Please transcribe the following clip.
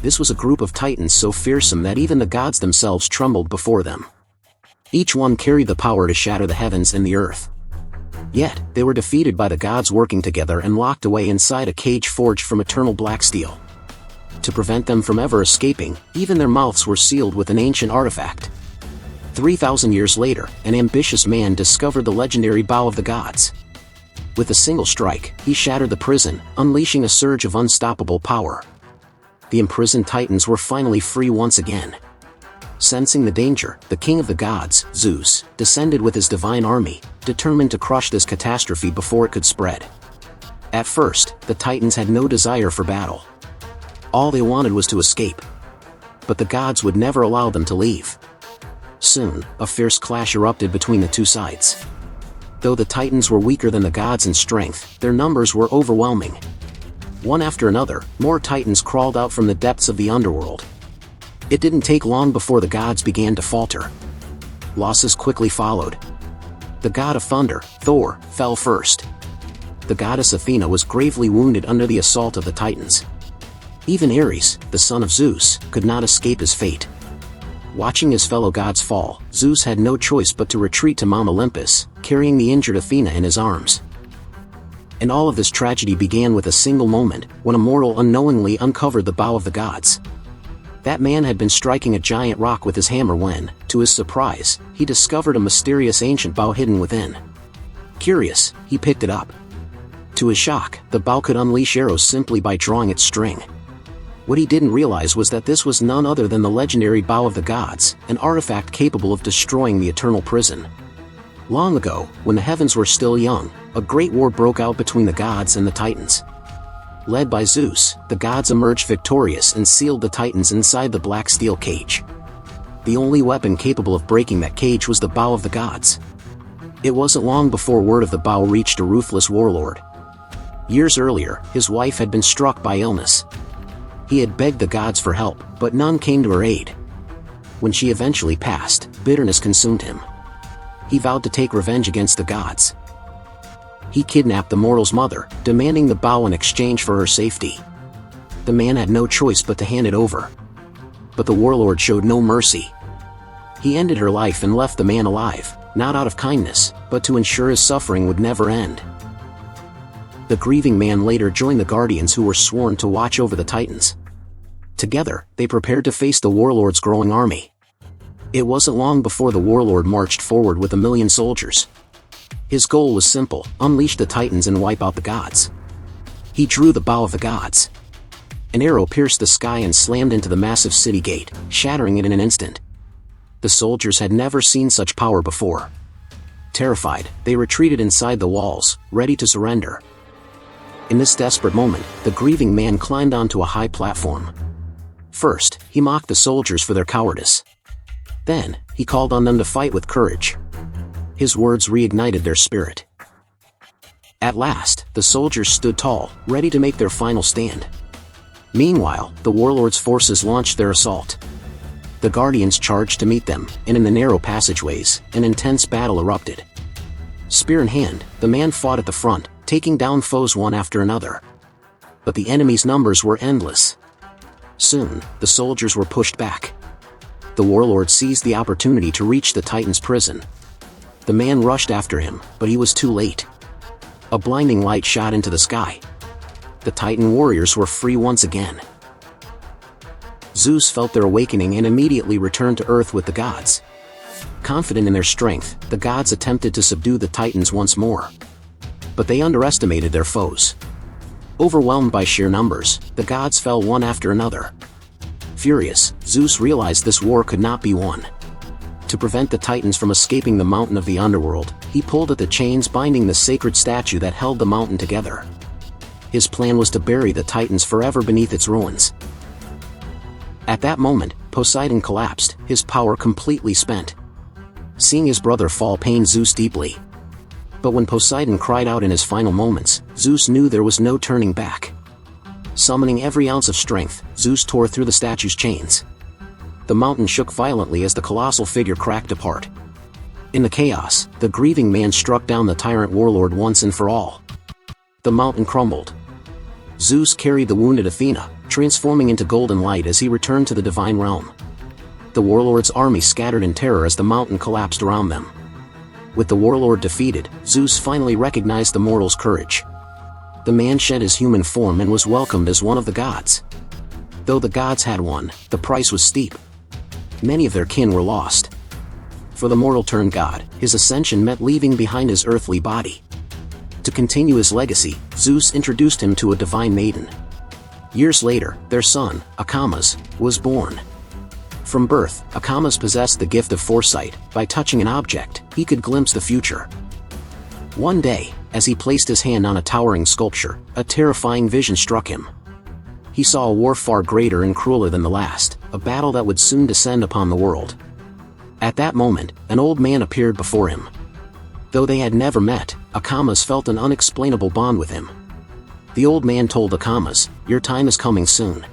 This was a group of titans so fearsome that even the gods themselves trembled before them. Each one carried the power to shatter the heavens and the earth. Yet, they were defeated by the gods working together and locked away inside a cage forged from eternal black steel. To prevent them from ever escaping, even their mouths were sealed with an ancient artifact. 3,000 years later, an ambitious man discovered the legendary bow of the gods. With a single strike, he shattered the prison, unleashing a surge of unstoppable power. The imprisoned titans were finally free once again. Sensing the danger, the king of the gods, Zeus, descended with his divine army, determined to crush this catastrophe before it could spread. At first, the titans had no desire for battle. All they wanted was to escape. But the gods would never allow them to leave. Soon, a fierce clash erupted between the two sides. Though the titans were weaker than the gods in strength, their numbers were overwhelming. One after another, more titans crawled out from the depths of the underworld. It didn't take long before the gods began to falter. Losses quickly followed. The god of thunder, Thor, fell first. The goddess Athena was gravely wounded under the assault of the titans. Even Ares, the son of Zeus, could not escape his fate. Watching his fellow gods fall, Zeus had no choice but to retreat to Mount Olympus, carrying the injured Athena in his arms. And all of this tragedy began with a single moment, when a mortal unknowingly uncovered the bow of the gods. That man had been striking a giant rock with his hammer when, to his surprise, he discovered a mysterious ancient bow hidden within. Curious, he picked it up. To his shock, the bow could unleash arrows simply by drawing its string. What he didn't realize was that this was none other than the legendary bow of the gods, an artifact capable of destroying the eternal prison. Long ago, when the heavens were still young, a great war broke out between the gods and the titans. Led by Zeus, the gods emerged victorious and sealed the titans inside the black steel cage. The only weapon capable of breaking that cage was the bow of the gods. It wasn't long before word of the bow reached a ruthless warlord. Years earlier, his wife had been struck by illness. He had begged the gods for help, but none came to her aid. When she eventually passed, bitterness consumed him. He vowed to take revenge against the gods. He kidnapped the mortal's mother, demanding the bow in exchange for her safety. The man had no choice but to hand it over. But the warlord showed no mercy. He ended her life and left the man alive, not out of kindness, but to ensure his suffering would never end. The grieving man later joined the guardians who were sworn to watch over the titans. Together, they prepared to face the warlord's growing army. It wasn't long before the warlord marched forward with 1,000,000 soldiers. His goal was simple: unleash the titans and wipe out the gods. He drew the bow of the gods. An arrow pierced the sky and slammed into the massive city gate, shattering it in an instant. The soldiers had never seen such power before. Terrified, they retreated inside the walls, ready to surrender. In this desperate moment, the grieving man climbed onto a high platform. First, he mocked the soldiers for their cowardice. Then, he called on them to fight with courage. His words reignited their spirit. At last, the soldiers stood tall, ready to make their final stand. Meanwhile, the warlord's forces launched their assault. The guardians charged to meet them, and in the narrow passageways, an intense battle erupted. Spear in hand, the man fought at the front, taking down foes one after another. But the enemy's numbers were endless. Soon, the soldiers were pushed back. The warlord seized the opportunity to reach the Titan's prison. The man rushed after him, but he was too late. A blinding light shot into the sky. The Titan warriors were free once again. Zeus felt their awakening and immediately returned to Earth with the gods. Confident in their strength, the gods attempted to subdue the Titans once more. But they underestimated their foes. Overwhelmed by sheer numbers, the gods fell one after another. Furious, Zeus realized this war could not be won. To prevent the Titans from escaping the mountain of the underworld, he pulled at the chains binding the sacred statue that held the mountain together. His plan was to bury the Titans forever beneath its ruins. At that moment, Poseidon collapsed, his power completely spent. Seeing his brother fall pained Zeus deeply. But when Poseidon cried out in his final moments, Zeus knew there was no turning back. Summoning every ounce of strength, Zeus tore through the statue's chains. The mountain shook violently as the colossal figure cracked apart. In the chaos, the grieving man struck down the tyrant warlord once and for all. The mountain crumbled. Zeus carried the wounded Athena, transforming into golden light as he returned to the divine realm. The warlord's army scattered in terror as the mountain collapsed around them. With the warlord defeated, Zeus finally recognized the mortal's courage. The man shed his human form and was welcomed as one of the gods. Though the gods had won, the price was steep. Many of their kin were lost. For the mortal turned god, his ascension meant leaving behind his earthly body. To continue his legacy, Zeus introduced him to a divine maiden. Years later, their son, Akamas, was born. From birth, Akamas possessed the gift of foresight. By touching an object, he could glimpse the future. One day, as he placed his hand on a towering sculpture, a terrifying vision struck him. He saw a war far greater and crueler than the last, a battle that would soon descend upon the world. At that moment, an old man appeared before him. Though they had never met, Akamas felt an unexplainable bond with him. The old man told Akamas, "Your time is coming soon."